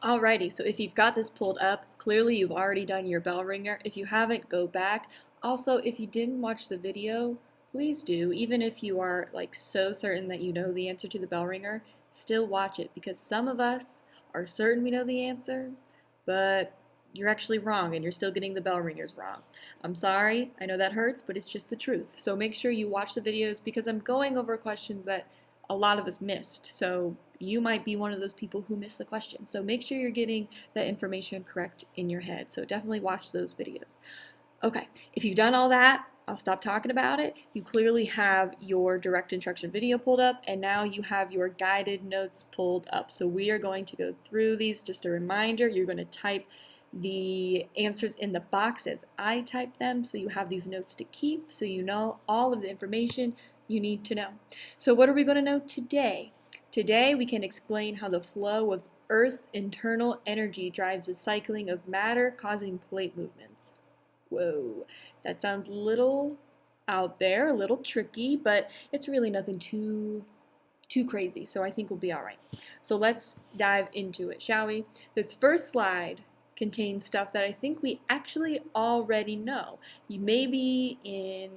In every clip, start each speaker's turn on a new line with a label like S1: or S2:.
S1: Alrighty, so if you've got this pulled up, clearly you've already done your bell ringer. If you haven't, go back. Also, if you didn't watch the video, please do. Even if you are like so certain that you know the answer to the bell ringer, still watch it because some of us are certain we know the answer, but you're actually wrong and you're still getting the bell ringers wrong. I'm sorry, I know that hurts, but it's just the truth. So make sure you watch the videos because I'm going over questions that a lot of us missed. So you might be one of those people who missed the question. So make sure you're getting that information correct in your head. So definitely watch those videos. Okay, if you've done all that, I'll stop talking about it. You clearly have your direct instruction video pulled up, and now you have your guided notes pulled up. So we are going to go through these. Just a reminder, you're going to type the answers in the box as I type them, so you have these notes to keep, so you know all of the information you need to know. So what are we going to know today? Today we can explain how the flow of Earth's internal energy drives the cycling of matter, causing plate movements. Whoa, that sounds a little out there, a little tricky, but it's really nothing too crazy, so I think we'll be all right. So let's dive into it, shall we? This first slide contains stuff that I think we actually already know. You maybe in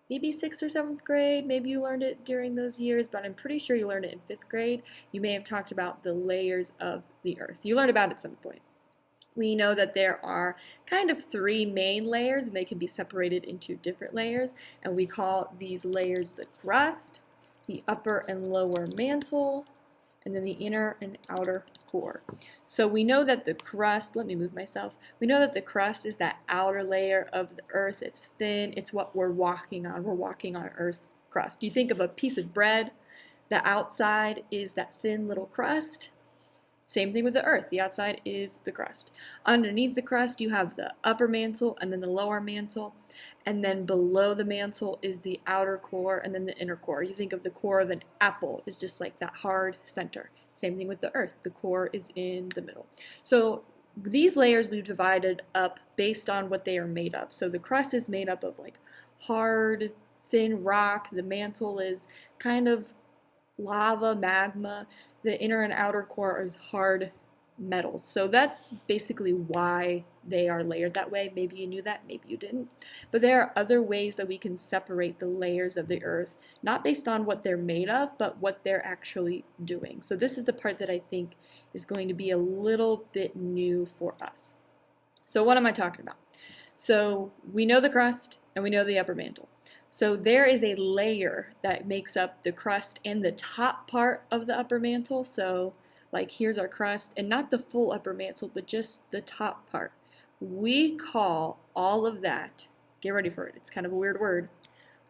S1: maybe 6th or 7th grade, maybe you learned it during those years, but I'm pretty sure you learned it in 5th grade. You may have talked about the layers of the Earth. You learned about it at some point. We know that there are kind of 3 main layers, and they can be separated into different layers, and we call these layers the crust, the upper and lower mantle, and then the inner and outer core. So we know that the crust, let me move myself, we know that the crust is that outer layer of the Earth. It's thin, it's what we're walking on. We're walking on Earth's crust. You think of a piece of bread, the outside is that thin little crust. Same thing with the Earth. The outside is the crust. Underneath the crust, you have the upper mantle and then the lower mantle. And then below the mantle is the outer core and then the inner core. You think of the core of an apple is just like that hard center. Same thing with the Earth. The core is in the middle. So these layers we've divided up based on what they are made of. So the crust is made up of like hard, thin rock. The mantle is kind of lava, magma. The inner and outer core is hard metals. So that's basically why they are layered that way. Maybe you knew that, maybe you didn't. But there are other ways that we can separate the layers of the Earth, not based on what they're made of, but what they're actually doing. So this is the part that I think is going to be a little bit new for us. So what am I talking about? So we know the crust and we know the upper mantle. So there is a layer that makes up the crust and the top part of the upper mantle. So like here's our crust, and not the full upper mantle, but just the top part. We call all of that, get ready for it, it's kind of a weird word,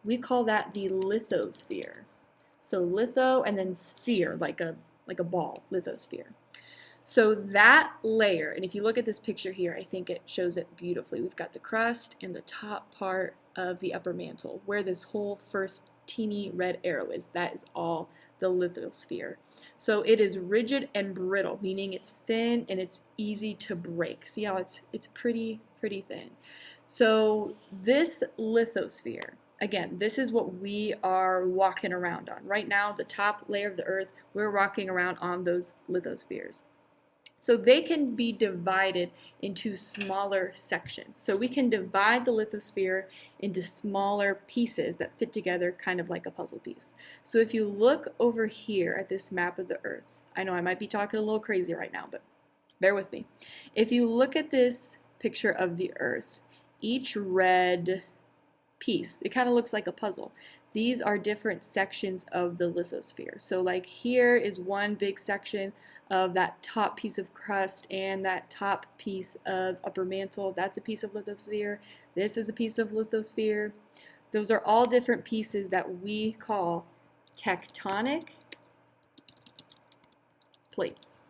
S1: we call that the lithosphere. So litho and then sphere, like a ball, lithosphere. So that layer, and if you look at this picture here, I think it shows it beautifully. We've got the crust and the top part of the upper mantle, where this whole first teeny red arrow is. That is all the lithosphere. So it is rigid and brittle, meaning it's thin and it's easy to break. See how it's pretty thin. So this lithosphere, again, this is what we are walking around on. Right now, the top layer of the Earth, we're walking around on those lithospheres. So they can be divided into smaller sections. So we can divide the lithosphere into smaller pieces that fit together kind of like a puzzle piece. So if you look over here at this map of the Earth, I know I might be talking a little crazy right now, but bear with me. If you look at this picture of the Earth, each red piece, it kind of looks like a puzzle. These are different sections of the lithosphere. So like here is one big section of that top piece of crust and that top piece of upper mantle. That's a piece of lithosphere. This is a piece of lithosphere. Those are all different pieces that we call tectonic plates.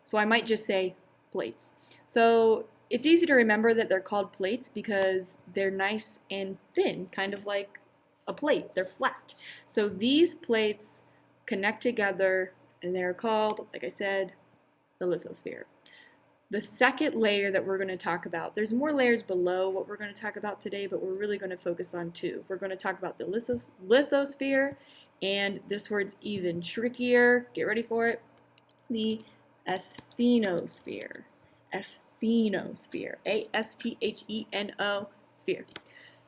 S1: So I might just say plates. So it's easy to remember that they're called plates because they're nice and thin, kind of like a plate. They're flat. So these plates connect together and they're called, like I said, the lithosphere. The second layer that we're going to talk about, there's more layers below what we're going to talk about today, but we're really going to focus on 2. We're going to talk about the lithosphere, and this word's even trickier. Get ready for it. The asthenosphere. Asthenosphere. A-S-T-H-E-N-O sphere.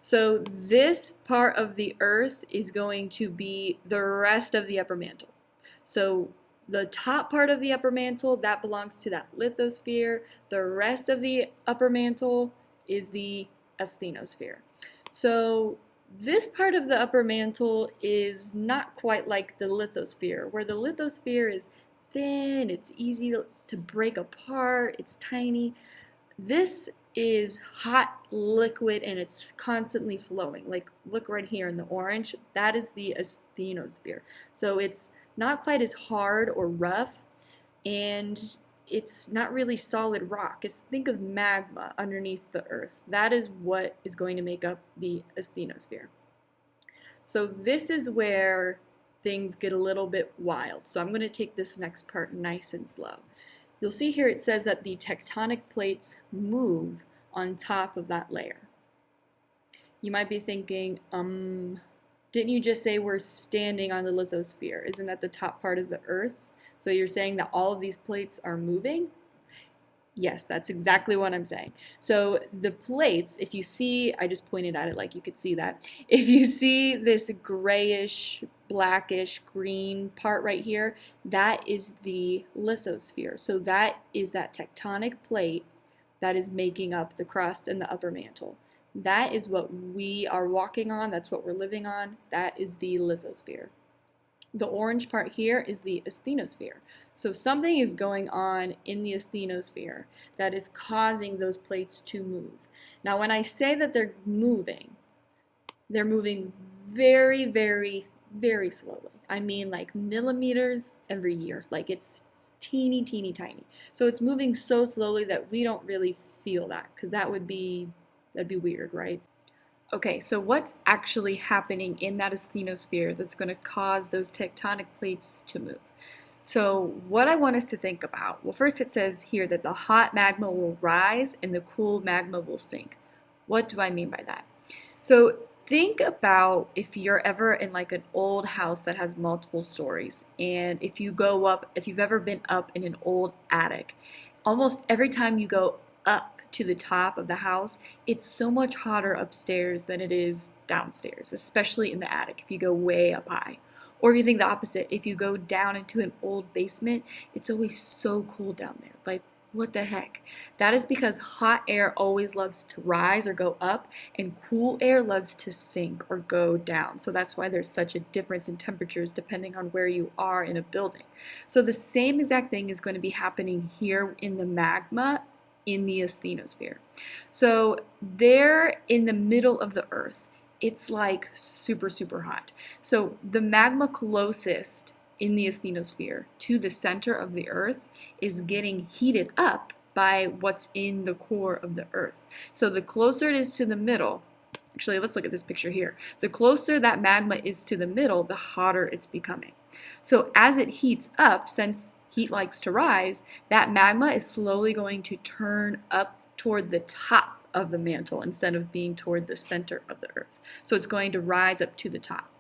S1: So this part of the Earth is going to be the rest of the upper mantle. So the top part of the upper mantle, that belongs to that lithosphere. The rest of the upper mantle is the asthenosphere. So this part of the upper mantle is not quite like the lithosphere, where the lithosphere is thin, it's easy to break apart, it's tiny. This is hot liquid and it's constantly flowing. Like, look right here in the orange, that is the asthenosphere. So it's not quite as hard or rough, and it's not really solid rock. Think of magma underneath the earth. That is what is going to make up the asthenosphere. So this is where things get a little bit wild. So I'm going to take this next part nice and slow. You'll see here it says that the tectonic plates move on top of that layer. You might be thinking, didn't you just say we're standing on the lithosphere? Isn't that the top part of the Earth? So you're saying that all of these plates are moving? Yes, that's exactly what I'm saying. So the plates, if you see, I just pointed at it like you could see that. If you see this grayish, blackish, green part right here, that is the lithosphere. So that is that tectonic plate that is making up the crust and the upper mantle. That is what we are walking on. That's what we're living on. That is the lithosphere. The orange part here is the asthenosphere. So something is going on in the asthenosphere that is causing those plates to move. Now, when I say that they're moving very, very, very slowly. I mean like millimeters every year. Like it's teeny, teeny, tiny. So it's moving so slowly that we don't really feel that, because that'd be weird, right? Okay, so what's actually happening in that asthenosphere that's going to cause those tectonic plates to move? So what I want us to think about, well, first it says here that the hot magma will rise and the cool magma will sink. What do I mean by that? So think about if you're ever in like an old house that has multiple stories, and if you've ever been up in an old attic, almost every time you go up to the top of the house, it's so much hotter upstairs than it is downstairs, especially in the attic if you go way up high. Or if you think the opposite, if you go down into an old basement, it's always so cold down there. Like, what the heck? That is because hot air always loves to rise or go up, and cool air loves to sink or go down. So that's why there's such a difference in temperatures depending on where you are in a building. So the same exact thing is going to be happening here in the magma in the asthenosphere. So there in the middle of the earth, it's like super, super hot. So the magma closest in the asthenosphere to the center of the earth is getting heated up by what's in the core of the earth. So the closer it is to the middle, actually let's look at this picture here. The closer that magma is to the middle, the hotter it's becoming. So as it heats up, since heat likes to rise, that magma is slowly going to turn up toward the top of the mantle instead of being toward the center of the earth. So it's going to rise up to the top.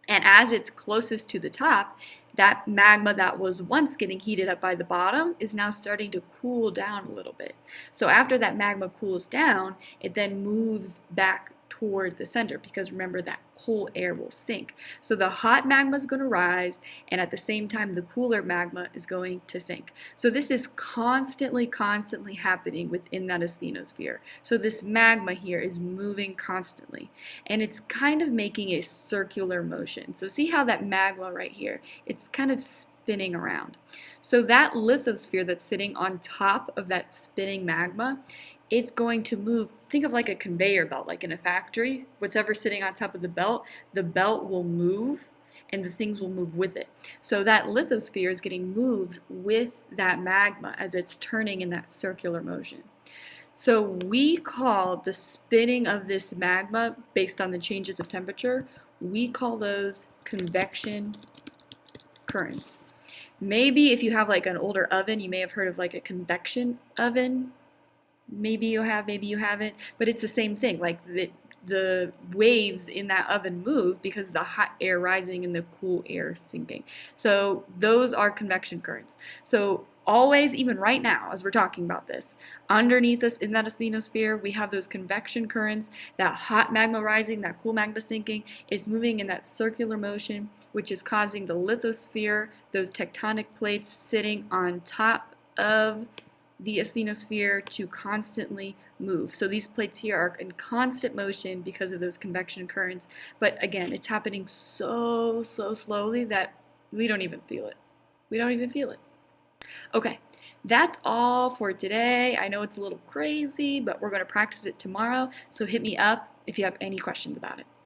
S1: And as it's closest to the top, that magma that was once getting heated up by the bottom is now starting to cool down a little bit. So after that magma cools down, it then moves back toward the center, because remember that cool air will sink. So the hot magma is going to rise, and at the same time the cooler magma is going to sink. So this is constantly happening within that asthenosphere. So this magma here is moving constantly, and it's kind of making a circular motion. So see how that magma right here, it's kind of spinning around. So that lithosphere that's sitting on top of that spinning magma, it's going to move. Think of like a conveyor belt, like in a factory. Whatever's sitting on top of the belt will move, and the things will move with it. So that lithosphere is getting moved with that magma as it's turning in that circular motion. So we call the spinning of this magma based on the changes of temperature, we call those convection currents. Maybe if you have like an older oven, you may have heard of like a convection oven. Maybe you have, maybe you haven't, but it's the same thing. Like the waves in that oven move because the hot air rising and the cool air sinking. So those are convection currents. So always, even right now, as we're talking about this, underneath us in that asthenosphere, we have those convection currents. That hot magma rising, that cool magma sinking is moving in that circular motion, which is causing the lithosphere, those tectonic plates sitting on top of the asthenosphere, to constantly move. So these plates here are in constant motion because of those convection currents. But again, it's happening so slowly that we don't even feel it. We don't even feel it. Okay, that's all for today. I know it's a little crazy, but we're going to practice it tomorrow. So hit me up if you have any questions about it.